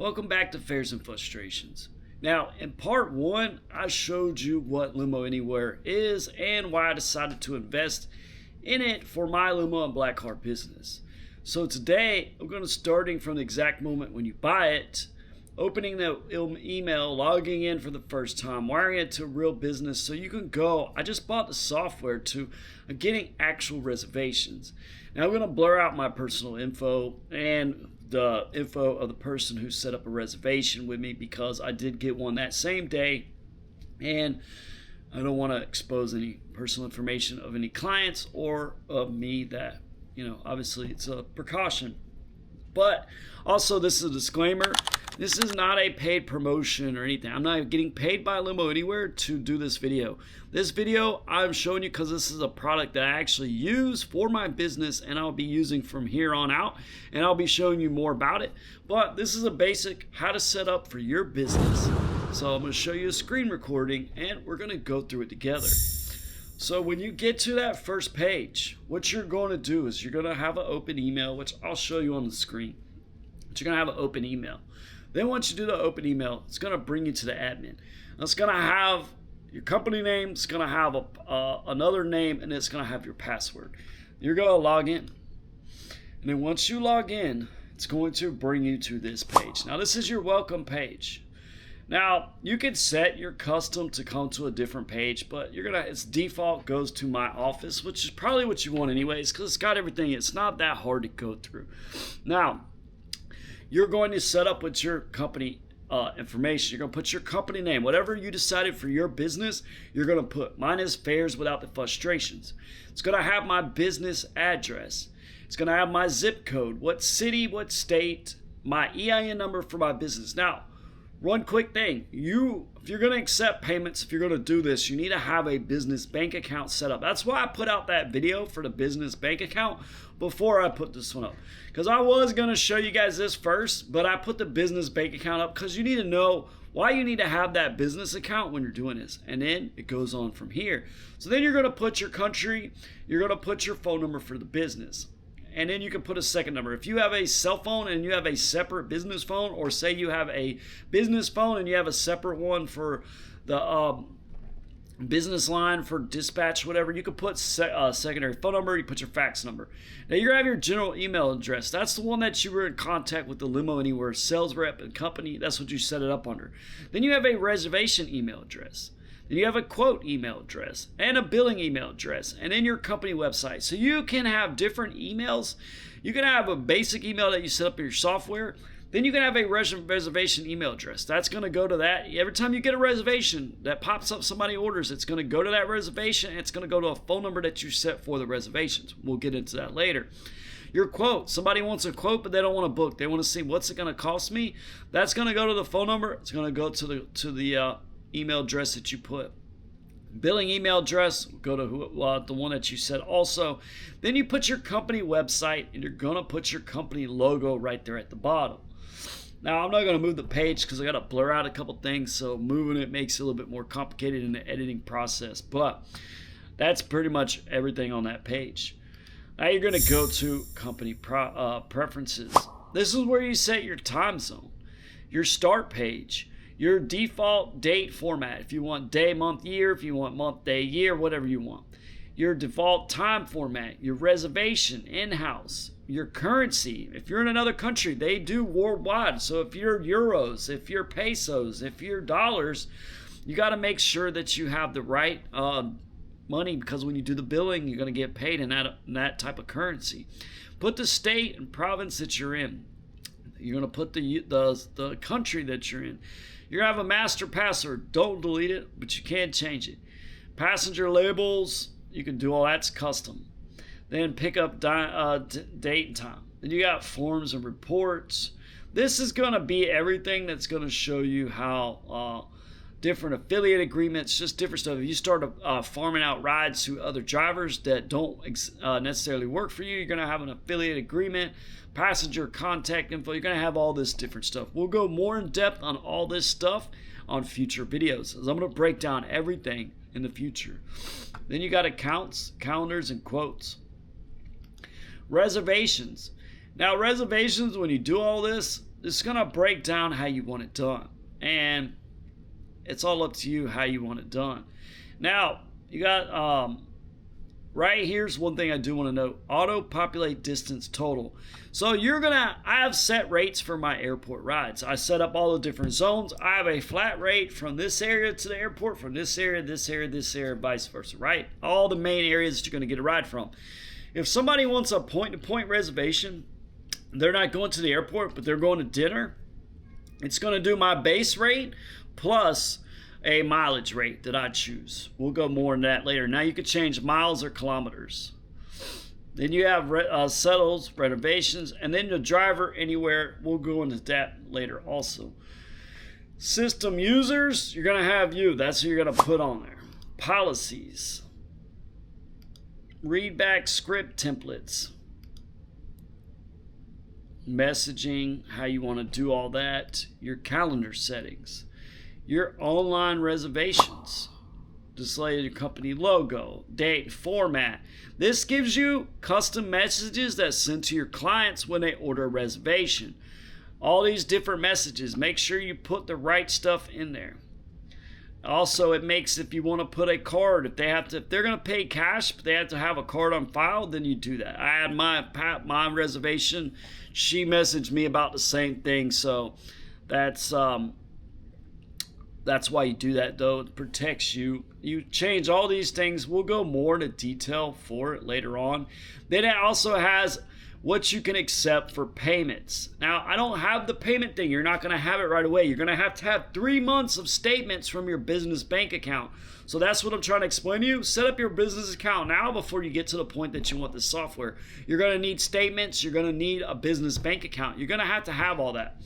Welcome back to Fares and Frustrations. Now, in part one, I showed you what Limo Anywhere is and why I decided to invest in it for my limo and black car business. So today, I'm going to starting from the exact moment when you buy it, opening the email, logging in for the first time, wiring it to a real business so you can go. I just bought the software to getting actual reservations. Now I'm going to blur out my personal info and the info of the person who set up a reservation with me because I did get one that same day, and I don't want to expose any personal information of any clients or of me that, obviously it's a precaution. But also, this is a disclaimer. This is not a paid promotion or anything. I'm not getting paid by Limo Anywhere to do this video. This video I'm showing you because this is a product that I actually use for my business and I'll be using from here on out, and I'll be showing you more about it. But this is a basic how to set up for your business. So I'm going to show you a screen recording and we're going to go through it together. So when you get to that first page, what you're going to do is you're going to have an open email, which I'll show you on the screen. But you're going to have an open email. Then once you do the open email, it's going to bring you to the admin. It's going to have your company name, it's going to have another name, and it's going to have your password. You're going to log in. And then once you log in, it's going to bring you to this page. Now this is your welcome page. Now, you can set your custom to come to a different page, but its default goes to my office, which is probably what you want anyways, because it's got everything. It's not that hard to go through. Now, you're going to set up with your company information. You're going to put your company name. Whatever you decided for your business, you're going to put. Mine is Fares Without the Frustrations. It's going to have my business address. It's going to have my zip code, what city, what state, my EIN number for my business. Now, one quick thing, if you're going to accept payments, if you're going to do this, you need to have a business bank account set up. That's why I put out that video for the business bank account before I put this one up. Because I was going to show you guys this first, but I put the business bank account up because you need to know why you need to have that business account when you're doing this. And then it goes on from here. So then you're going to put your country, you're going to put your phone number for the business. And then you can put a second number. If you have a cell phone and you have a separate business phone, or say you have a business phone and you have a separate one for the business line for dispatch, whatever, you can put secondary phone number, you put your fax number. Now you're going to have your general email address. That's the one that you were in contact with the Limo Anywhere sales rep and company. That's what you set it up under. Then you have a reservation email address. Then you have a quote email address and a billing email address, and then your company website. So you can have different emails. You can have a basic email that you set up in your software. Then you can have a reservation email address. That's going to go to that. Every time you get a reservation that pops up, somebody orders, it's going to go to that reservation. And it's going to go to a phone number that you set for the reservations. We'll get into that later. Your quote. Somebody wants a quote, but they don't want to book. They want to see what's it going to cost me. That's going to go to the phone number. It's going to go to the email address that you put. Billing email address, go to the one that you said also. Then you put your company website, and you're going to put your company logo right there at the bottom. Now, I'm not going to move the page because I got to blur out a couple things, so moving it makes it a little bit more complicated in the editing process. But that's pretty much everything on that page. Now you're going to go to company preferences. This is where you set your time zone, your start page, your default date format. If you want day, month, year, if you want month, day, year, whatever you want. Your default time format, your reservation, in-house, your currency. If you're in another country, they do worldwide. So if you're euros, if you're pesos, if you're dollars, you got to make sure that you have the right money, because when you do the billing, you're going to get paid in that type of currency. Put the state and province that you're in. You're going to put the country that you're in. You're going to have a master password. Don't delete it, but you can change it. Passenger labels, you can do all that's custom. Then pick up date and time. Then you got forms and reports. This is going to be everything that's going to show you how different affiliate agreements, just different stuff. If you start farming out rides to other drivers that don't necessarily work for you, you're going to have an affiliate agreement, passenger contact info. You're going to have all this different stuff. We'll go more in depth on all this stuff on future videos, as I'm going to break down everything in the future. Then you got accounts, calendars, and quotes. Reservations. Now, reservations, when you do all this, it's going to break down how you want it done. And it's all up to you how you want it done. Now, you got right here's one thing I do want to note. Auto populate distance total. So I have set rates for my airport rides. I set up all the different zones. I have a flat rate from this area to the airport, from this area, this area, this area, vice versa, right? All the main areas that you're going to get a ride from. If somebody wants a point-to-point reservation, they're not going to the airport, but they're going to dinner, it's going to do my base rate plus a mileage rate that I choose. We'll go more into that later. Now you can change miles or kilometers. Then you have settles, reservations, and then the driver anywhere. We'll go into that later also. System users, you're going to have you. That's who you're going to put on there. Policies. Read back script templates. Messaging, how you want to do all that. Your calendar settings. Your online reservations. Display your company logo, date, format. This gives you custom messages that's sent to your clients when they order a reservation. All these different messages. Make sure you put the right stuff in there. Also, it makes, if you want to put a card, if they're going to pay cash, but they have to have a card on file, then you do that. I had my reservation. She messaged me about the same thing, so that's why you do that, though. It protects you. You change all these things. We'll go more into detail for it later on. Then it also has what you can accept for payments. Now, I don't have the payment thing. You're not going to have it right away. You're going to have 3 months of statements from your business bank account. So that's what I'm trying to explain to you. Set up your business account now before you get to the point that you want the software. You're going to need statements. You're going to need a business bank account. You're going to have all that.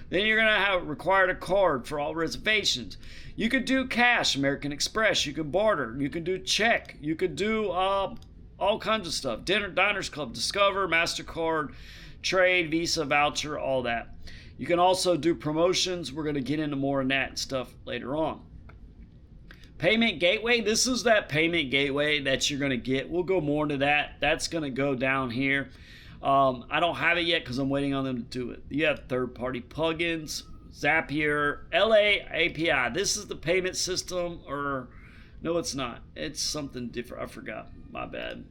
Then you're going to require a card for all reservations. You could do cash, American Express. You could barter. You could do check. You could do all kinds of stuff. Diners Club, Discover, MasterCard, Trade, Visa, Voucher, all that. You can also do promotions. We're going to get into more of that stuff later on. Payment gateway. This is that payment gateway that you're going to get. We'll go more into that. That's going to go down here. I don't have it yet because I'm waiting on them to do it. You have third-party plugins, Zapier, LA API. This is the payment system, or no, it's not. It's something different. I forgot. My bad.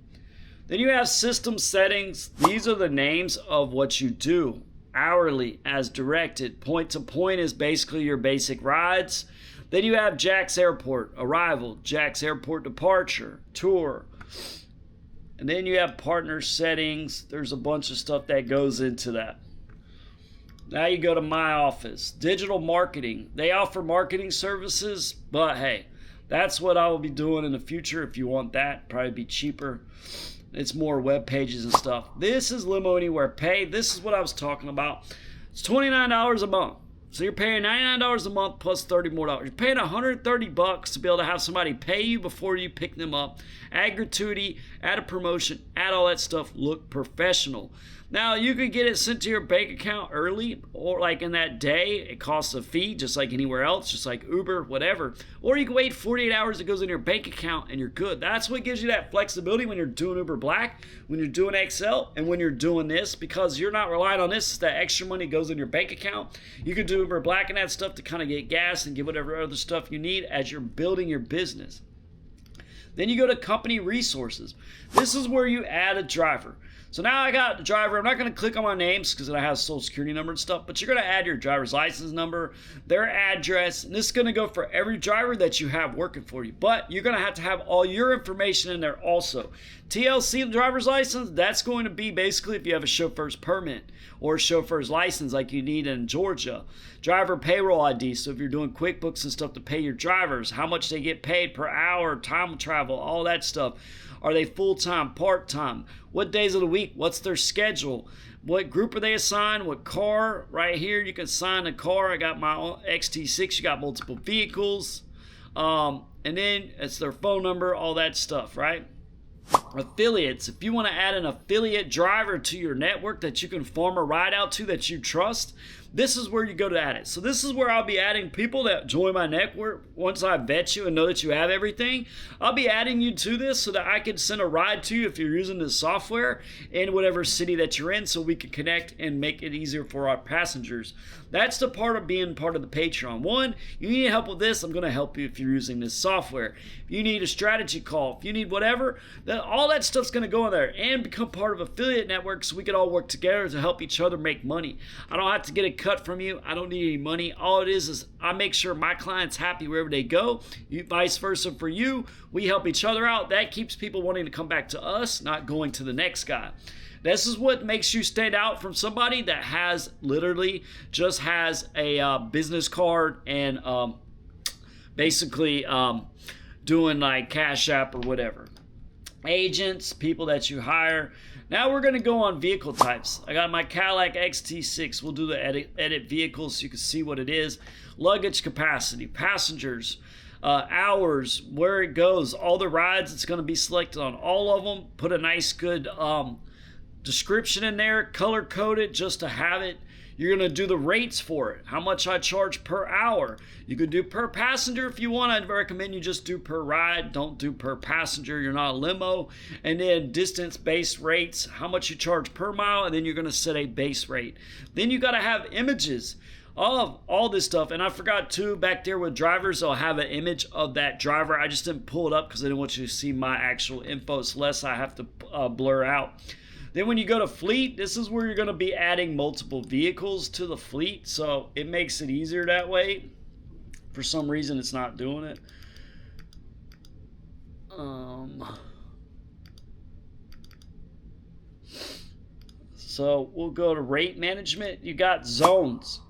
Then you have system settings. These are the names of what you do. Hourly, as directed. Point to point is basically your basic rides. Then you have Jack's Airport, arrival, Jack's Airport departure, tour. And then you have partner settings. There's a bunch of stuff that goes into that. Now you go to My Office. Digital marketing. They offer marketing services, but hey, that's what I will be doing in the future. If you want that, probably be cheaper. It's more web pages and stuff. This is Limo Anywhere Pay. This is what I was talking about. It's $29 a month. So you're paying $99 a month plus $30 more. You're paying $130 to be able to have somebody pay you before you pick them up. Add gratuity, add a promotion, add all that stuff. Look professional. Now, you could get it sent to your bank account early, or like in that day. It costs a fee, just like anywhere else, just like Uber, whatever. Or you can wait 48 hours, it goes in your bank account, and you're good. That's what gives you that flexibility when you're doing Uber Black, when you're doing XL, and when you're doing this, because you're not relying on this. That extra money goes in your bank account. You can do Uber Black and that stuff to kind of get gas and get whatever other stuff you need as you're building your business. Then you go to company resources. This is where you add a driver. So now I got the driver. I'm not going to click on my names because I have social security number and stuff, but you're going to add your driver's license number, their address, and this is going to go for every driver that you have working for you. But you're going to have all your information in there also. TLC driver's license, that's going to be basically if you have a chauffeur's permit or a chauffeur's license like you need in Georgia. Driver payroll ID, so if you're doing QuickBooks and stuff to pay your drivers, how much they get paid per hour, time of travel, all that stuff. Are they full-time, part-time? What days of the week? What's their schedule? What group are they assigned? What car? Right here, you can assign a car. I got my XT6. You got multiple vehicles. And then it's their phone number, all that stuff, right? Affiliates. If you want to add an affiliate driver to your network that you can farm a ride out to that you trust, this is where you go to add it. So this is where I'll be adding people that join my network. Once I vet you and know that you have everything, I'll be adding you to this so that I can send a ride to you if you're using this software in whatever city that you're in, so we can connect and make it easier for our passengers. That's the part of being part of the Patreon. One, you need help with this, I'm going to help you if you're using this software. If you need a strategy call, if you need whatever, then all that stuff's going to go in there and become part of affiliate network, so we can all work together to help each other make money. I don't have to get a cut from you. I don't need any money. All it is I make sure my client's happy wherever they go. Vice versa for you. We help each other out. That keeps people wanting to come back to us, not going to the next guy. This is what makes you stand out from somebody that has literally just has a business card and basically doing like Cash App or whatever. Agents, people that you hire. Now we're going to go on vehicle types. I got my Cadillac XT6. We'll do the edit vehicles so you can see what it is. Luggage capacity, passengers, hours, where it goes, all the rides. It's going to be selected on all of them. Put a nice good description in there, color code it just to have it. You're going to do the rates for it, how much I charge per hour. You could do per passenger if you want. I'd recommend you just do per ride. Don't do per passenger. You're not a limo. And then distance-based rates, how much you charge per mile, and then you're going to set a base rate. Then you got to have images of all this stuff. And I forgot too, back there with drivers, I'll have an image of that driver. I just didn't pull it up because I didn't want you to see my actual info. It's less I have to blur out. Then when you go to fleet, this is where you're going to be adding multiple vehicles to the fleet. So it makes it easier that way. For some reason, it's not doing it. So we'll go to rate management. You got zones.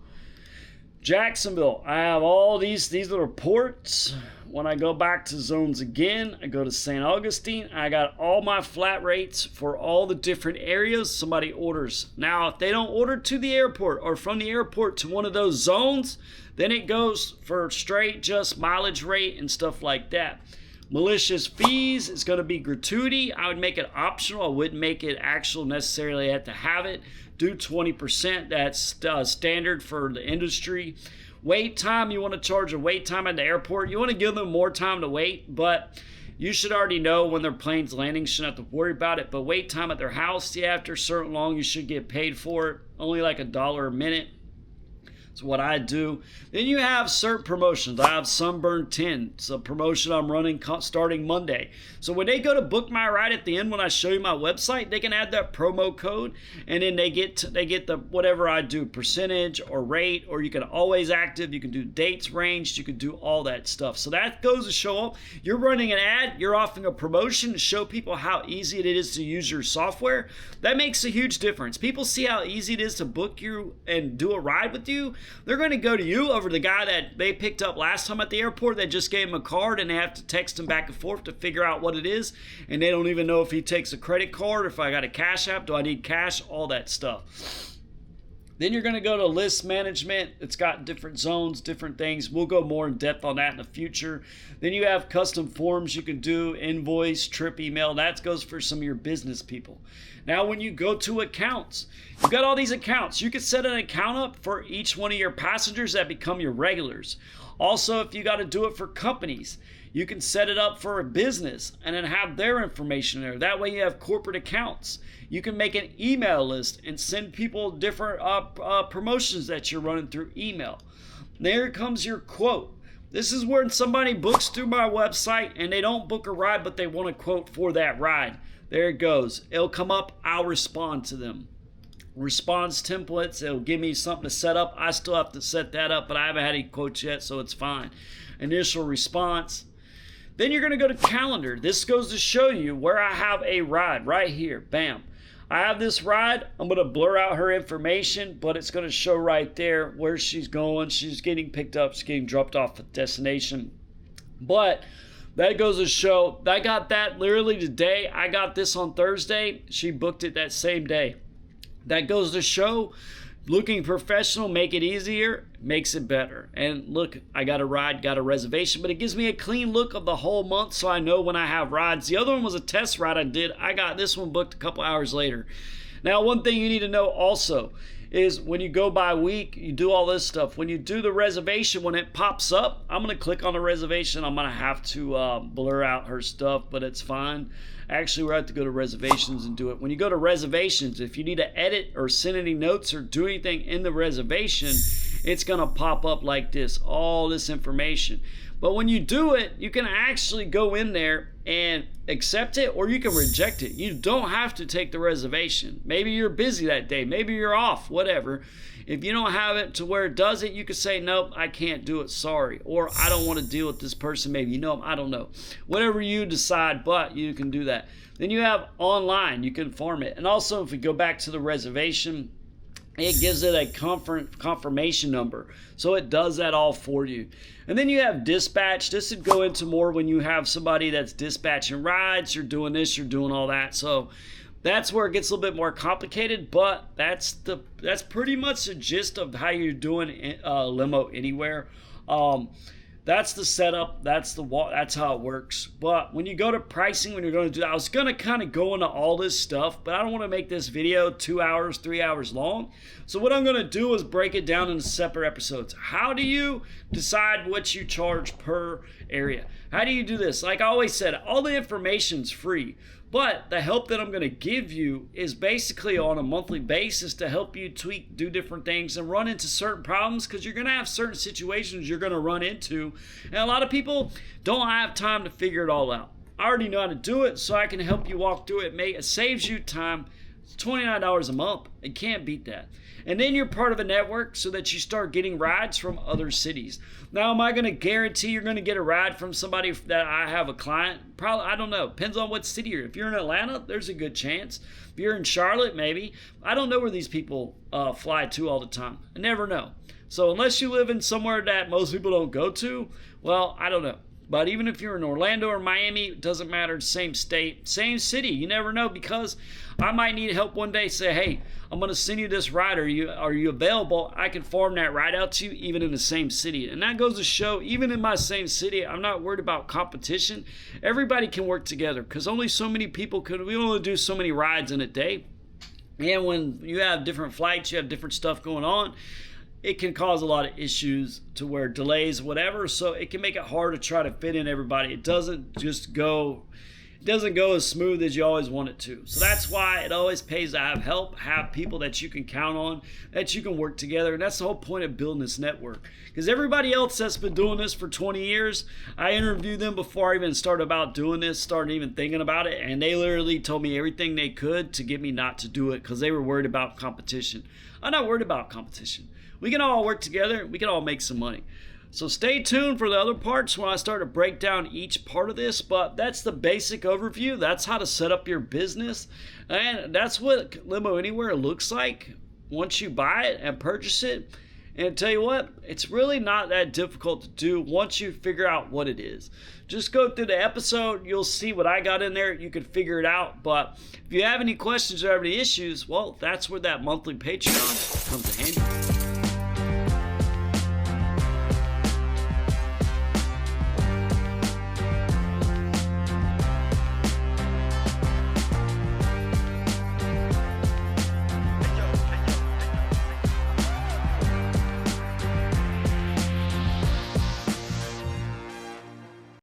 Jacksonville, I have all these little ports. When I go back to zones again, I go to St. Augustine. I got all my flat rates for all the different areas somebody orders. Now, if they don't order to the airport or from the airport to one of those zones, then it goes for straight just mileage rate and stuff like that. Malicious fees is going to be gratuity. I would make it optional. I wouldn't make it actual necessarily. Have to have it. Do 20%. That's standard for the industry. Wait time, you want to charge a wait time at the airport. You want to give them more time to wait, but you should already know when their plane's landing. You shouldn't have to worry about it. But wait time at their house, yeah, after a certain long, you should get paid for it. Only like $1 a minute. That's what I do. Then you have certain promotions. I have Sunburn 10. It's a promotion I'm running starting Monday. So when they go to book my ride at the end, when I show you my website, they can add that promo code, and then they get the whatever I do, percentage or rate, or you can always active. You can do dates ranged. You can do all that stuff. So that goes to show up. You're running an ad. You're offering a promotion to show people how easy it is to use your software. That makes a huge difference. People see how easy it is to book you and do a ride with you. They're going to go to you over the guy that they picked up last time at the airport. They just gave him a card and they have to text him back and forth to figure out what it is. And they don't even know if he takes a credit card, if I got a Cash App, do I need cash, all that stuff. Then you're going to go to list management. It's got different zones, different things. We'll go more in depth on that in the future. Then you have custom forms you can do, invoice, trip email. That goes for some of your business people. Now, when you go to accounts, you've got all these accounts. You can set an account up for each one of your passengers that become your regulars. Also, if you got to do it for companies, you can set it up for a business and then have their information there. That way you have corporate accounts. You can make an email list and send people different promotions that you're running through email. There comes your quote. This is when somebody books through my website and they don't book a ride, but they want a quote for that ride. There it goes. It'll come up. I'll respond to them. Response templates. It'll give me something to set up. I still have to set that up, but I haven't had any quotes yet, so it's fine. Initial response. Then you're going to go to calendar. This goes to show you where I have a ride right here. Bam. I have this ride. I'm going to blur out her information, but it's going to show right there where she's going. She's getting picked up. She's getting dropped off at destination. But that goes to show, I got that literally today. I got this on Thursday. She booked it that same day. That goes to show, looking professional, make it easier, makes it better. And look, I got a ride, got a reservation, but it gives me a clean look of the whole month so I know when I have rides. The other one was a test ride I did. I got this one booked a couple hours later. Now, one thing you need to know also, is when you go by week, you do all this stuff. When you do the reservation, when it pops up, I'm going to click on the reservation. I'm going to have to blur out her stuff, but it's fine. Actually, we're going to have to go to reservations and do it. When you go to reservations, if you need to edit or send any notes or do anything in the reservation, it's going to pop up like this, all this information. But when you do it, you can actually go in there and accept it, or you can reject it. You don't have to take the reservation. Maybe you're busy that day. Maybe you're off, whatever. If you don't have it to where it does it, you can say, nope, I can't do it, sorry. Or I don't want to deal with this person, maybe. You know, I don't know. Whatever you decide, but you can do that. Then you have online. You can farm it. And also, if we go back to the reservation, it gives it a confirmation number. So it does that all for you. And then you have dispatch. This would go into more when you have somebody that's dispatching rides. You're doing this, you're doing all that. So that's where it gets a little bit more complicated, but that's pretty much the gist of how you're doing Limo Anywhere. That's the setup. That's how it works. But when you go to pricing, when you're going to do, I was going to kind of go into all this stuff, but I don't want to make this video 2 hours, 3 hours long. So what I'm going to do is break it down into separate episodes. How do you decide what you charge per area? How do you do this? Like I always said, all the information's free. But the help that I'm going to give you is basically on a monthly basis to help you tweak, do different things, and run into certain problems, because you're going to have certain situations you're going to run into. And a lot of people don't have time to figure it all out. I already know how to do it, so I can help you walk through it. It saves you time. It's $29 a month. You can't beat that. And then you're part of a network so that you start getting rides from other cities. Now, am I going to guarantee you're going to get a ride from somebody that I have a client? Probably, I don't know. Depends on what city you're in. If you're in Atlanta, there's a good chance. If you're in Charlotte, maybe. I don't know where these people fly to all the time. I never know. So unless you live in somewhere that most people don't go to, well, I don't know. But even if you're in Orlando or Miami, it doesn't matter. Same state, same city. You never know, because I might need help one day. Say, hey, I'm going to send you this ride. Are you available? I can farm that ride out to you even in the same city. And that goes to show, even in my same city, I'm not worried about competition. Everybody can work together, because only so many people we only do so many rides in a day. And when you have different flights, you have different stuff going on, it can cause a lot of issues to where delays, whatever. So it can make it hard to try to fit in everybody. It doesn't go as smooth as you always want it to. So that's why it always pays to have help, have people that you can count on, that you can work together. And that's the whole point of building this network. Because everybody else that's been doing this for 20 years, I interviewed them before I even started even thinking about it. And they literally told me everything they could to get me not to do it, because they were worried about competition. I'm not worried about competition. We can all work together. We can all make some money. So stay tuned for the other parts when I start to break down each part of this. But that's the basic overview. That's how to set up your business. And that's what Limo Anywhere looks like once you buy it and purchase it. And tell you what, it's really not that difficult to do once you figure out what it is. Just go through the episode. You'll see what I got in there. You can figure it out. But if you have any questions or have any issues, well, that's where that monthly Patreon comes in handy.